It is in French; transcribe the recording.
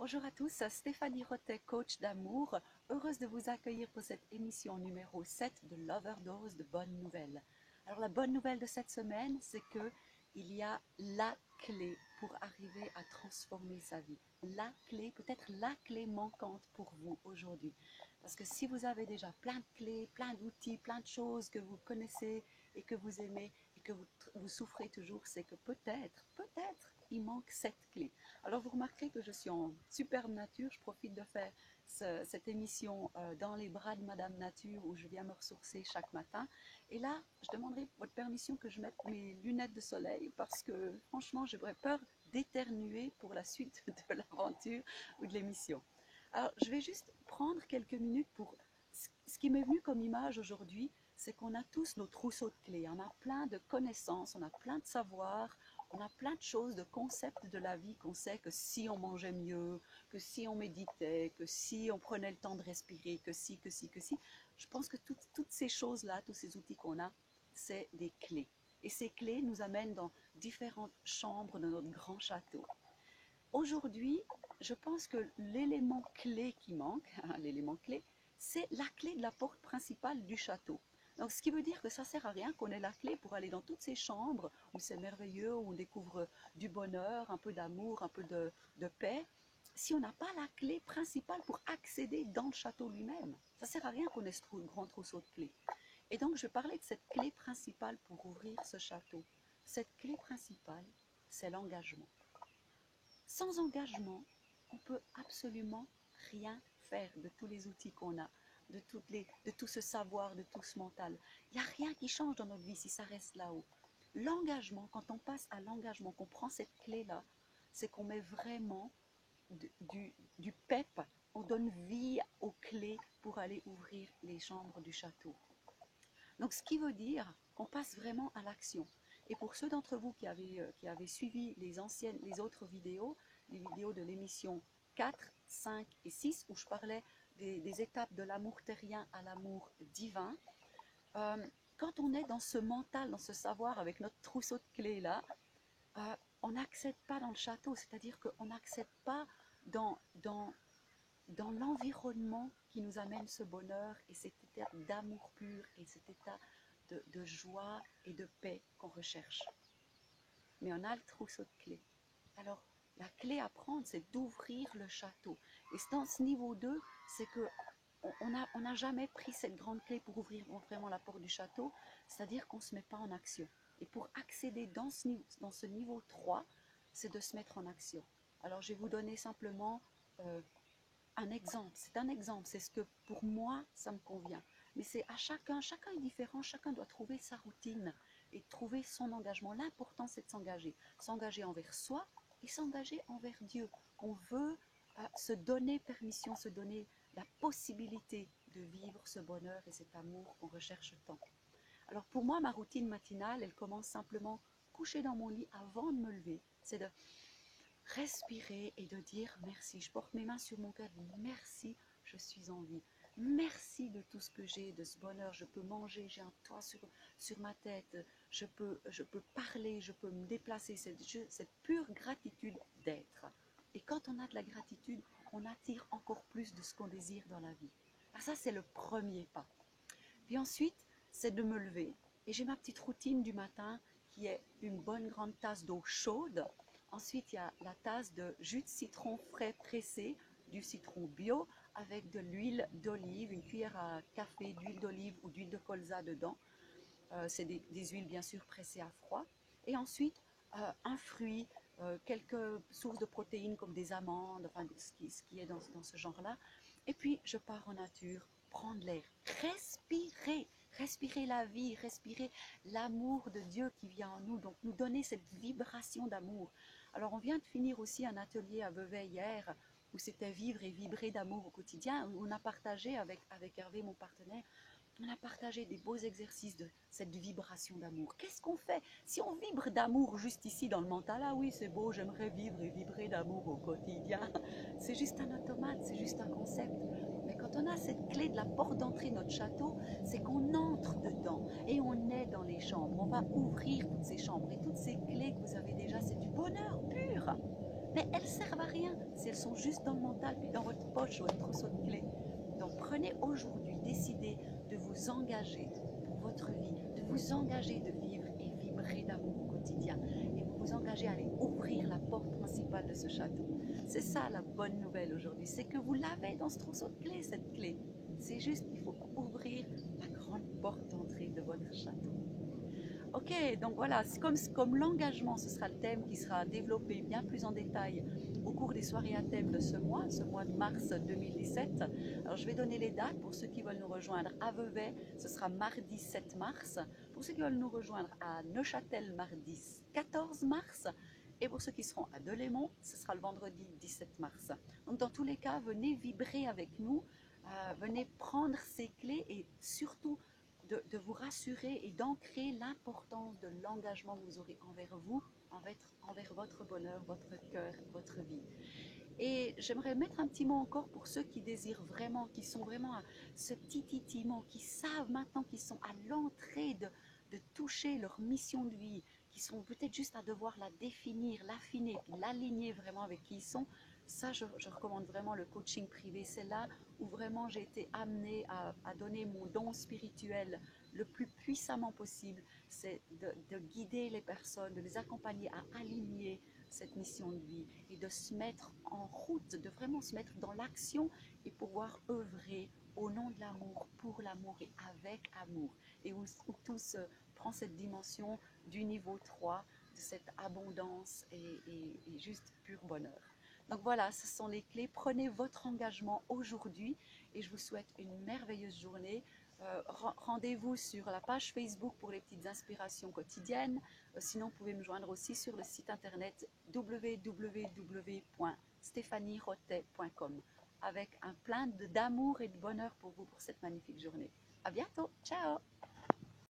Bonjour à tous, Stéphanie Rotet, coach d'amour, heureuse de vous accueillir pour cette émission numéro 7 de l'Overdose de bonnes nouvelles. Alors la bonne nouvelle de cette semaine, c'est que il y a la clé pour arriver à transformer sa vie. La clé, peut-être la clé manquante pour vous aujourd'hui. Parce que si vous avez déjà plein de clés, plein d'outils, plein de choses que vous connaissez et que vous aimez et que vous souffrez toujours, c'est que peut-être, il manque cette clé. Alors vous remarquerez que je suis en superbe nature, je profite de faire cette émission dans les bras de Madame Nature où je viens me ressourcer chaque matin. Et là, je demanderai votre permission que je mette mes lunettes de soleil parce que franchement, j'aurais peur d'éternuer pour la suite de l'aventure ou de l'émission. Alors, je vais juste prendre quelques minutes pour... Ce qui m'est venu comme image aujourd'hui, c'est qu'on a tous nos trousseaux de clés. On a plein de connaissances, on a plein de savoirs, on a plein de choses, de concepts de la vie qu'on sait que si on mangeait mieux, que si on méditait, que si on prenait le temps de respirer, que si, que si, que si. Je pense que toutes ces choses-là, tous ces outils qu'on a, c'est des clés. Et ces clés nous amènent dans différentes chambres de notre grand château. Aujourd'hui, je pense que l'élément clé qui manque, l'élément clé, c'est la clé de la porte principale du château. Donc, ce qui veut dire que ça ne sert à rien qu'on ait la clé pour aller dans toutes ces chambres où c'est merveilleux, où on découvre du bonheur, un peu d'amour, un peu de paix, si on n'a pas la clé principale pour accéder dans le château lui-même. Ça ne sert à rien qu'on ait ce grand trousseau de clés. Et donc, je vais parler de cette clé principale pour ouvrir ce château. Cette clé principale, c'est l'engagement. Sans engagement, on ne peut absolument rien faire de tous les outils qu'on a, de tout ce savoir, de tout ce mental. Il n'y a rien qui change dans notre vie si ça reste là-haut. L'engagement, quand on passe à l'engagement, qu'on prend cette clé-là, c'est qu'on met vraiment du pep, on donne vie aux clés pour aller ouvrir les chambres du château. Donc, ce qui veut dire qu'on passe vraiment à l'action. Et pour ceux d'entre vous qui avaient suivi les autres vidéos, les vidéos de l'émission 4, 5 et 6, où je parlais des étapes de l'amour terrien à l'amour divin, euh, quand on est dans ce mental, dans ce savoir, avec notre trousseau de clés là, on n'accède pas dans le château, c'est-à-dire qu'on n'accède pas dans l'environnement qui nous amène ce bonheur et cet état d'amour pur et cet état de joie et de paix qu'on recherche. Mais on a le trousseau de clés. Alors, la clé à prendre, c'est d'ouvrir le château. Et dans ce niveau 2, c'est que on n'a jamais pris cette grande clé pour ouvrir vraiment la porte du château, c'est-à-dire qu'on ne se met pas en action. Et pour accéder dans ce niveau 3, c'est de se mettre en action. Alors, je vais vous donner simplement un exemple. C'est un exemple, c'est ce que pour moi, ça me convient. Mais c'est à chacun est différent, chacun doit trouver sa routine et trouver son engagement. L'important, c'est de s'engager. S'engager envers soi et s'engager envers Dieu. On veut se donner permission, se donner la possibilité de vivre ce bonheur et cet amour qu'on recherche tant. Alors pour moi, ma routine matinale, elle commence simplement coucher dans mon lit avant de me lever. C'est de respirer et de dire merci. Je porte mes mains sur mon cœur, merci, je suis en vie. Merci de tout ce que j'ai, de ce bonheur. Je peux manger, j'ai un toit sur ma tête, je peux parler, je peux me déplacer. Cette pure gratitude d'être. Et quand on a de la gratitude, on attire encore plus de ce qu'on désire dans la vie. Alors ça, c'est le premier pas. Puis ensuite, c'est de me lever. Et j'ai ma petite routine du matin qui est une bonne grande tasse d'eau chaude. Ensuite, il y a la tasse de jus de citron frais pressé, du citron bio, avec de l'huile d'olive, une cuillère à café d'huile d'olive ou d'huile de colza dedans. C'est des huiles bien sûr pressées à froid. Et ensuite, un fruit, quelques sources de protéines comme des amandes, enfin ce qui est dans ce genre-là. Et puis, je pars en nature, prendre l'air, respirer la vie, respirer l'amour de Dieu qui vient en nous, donc nous donner cette vibration d'amour. Alors, on vient de finir aussi un atelier à Vevey hier, où c'était vivre et vibrer d'amour au quotidien, où on a partagé avec Hervé, mon partenaire, on a partagé des beaux exercices de cette vibration d'amour. Qu'est-ce qu'on fait si on vibre d'amour juste ici dans le mental? Ah oui, c'est beau, j'aimerais vivre et vibrer d'amour au quotidien. C'est juste un automate, c'est juste un concept. Mais quand on a cette clé de la porte d'entrée de notre château, c'est qu'on entre dedans et on est dans les chambres. On va ouvrir toutes ces chambres et toutes ces clés que vous avez déjà, c'est du bonheur pur. mais elles servent à rien si elles sont juste dans le mental, puis dans votre poche ou votre trousseau de clés. Donc prenez aujourd'hui, décidez de vous engager pour votre vie, de vous engager de vivre et vibrer d'amour au quotidien, et vous engager à aller ouvrir la porte principale de ce château. C'est ça la bonne nouvelle aujourd'hui, c'est que vous l'avez dans ce trousseau de clés, cette clé. C'est juste qu'il faut ouvrir la grande porte d'entrée de votre château. Ok, donc voilà, comme l'engagement, ce sera le thème qui sera développé bien plus en détail au cours des soirées à thème de ce mois de mars 2017. Alors je vais donner les dates pour ceux qui veulent nous rejoindre à Vevey, ce sera mardi 7 mars. Pour ceux qui veulent nous rejoindre à Neuchâtel, mardi 14 mars. Et pour ceux qui seront à Delémont, ce sera le vendredi 17 mars. Donc dans tous les cas, venez vibrer avec nous, venez prendre ces clés et surtout de vous rassurer et d'ancrer l'importance de l'engagement que vous aurez envers vous, envers votre bonheur, votre cœur, votre vie. Et j'aimerais mettre un petit mot encore pour ceux qui désirent vraiment, qui sont vraiment à ce petit titillement, qui savent maintenant qu'ils sont à l'entrée de toucher leur mission de vie, qui sont peut-être juste à devoir la définir, l'affiner, puis l'aligner vraiment avec qui ils sont. Ça, je recommande vraiment le coaching privé. C'est là où vraiment j'ai été amenée à donner mon don spirituel le plus puissamment possible. C'est de guider les personnes, de les accompagner à aligner cette mission de vie et de se mettre en route, de vraiment se mettre dans l'action et pouvoir œuvrer au nom de l'amour, pour l'amour et avec amour. Et où tout se prend cette dimension du niveau 3, de cette abondance et juste pur bonheur. Donc voilà, ce sont les clés. Prenez votre engagement aujourd'hui et je vous souhaite une merveilleuse journée. Rendez-vous sur la page Facebook pour les petites inspirations quotidiennes. Sinon, vous pouvez me joindre aussi sur le site internet www.stéphanierotet.com avec un plein d'amour et de bonheur pour vous pour cette magnifique journée. À bientôt, ciao!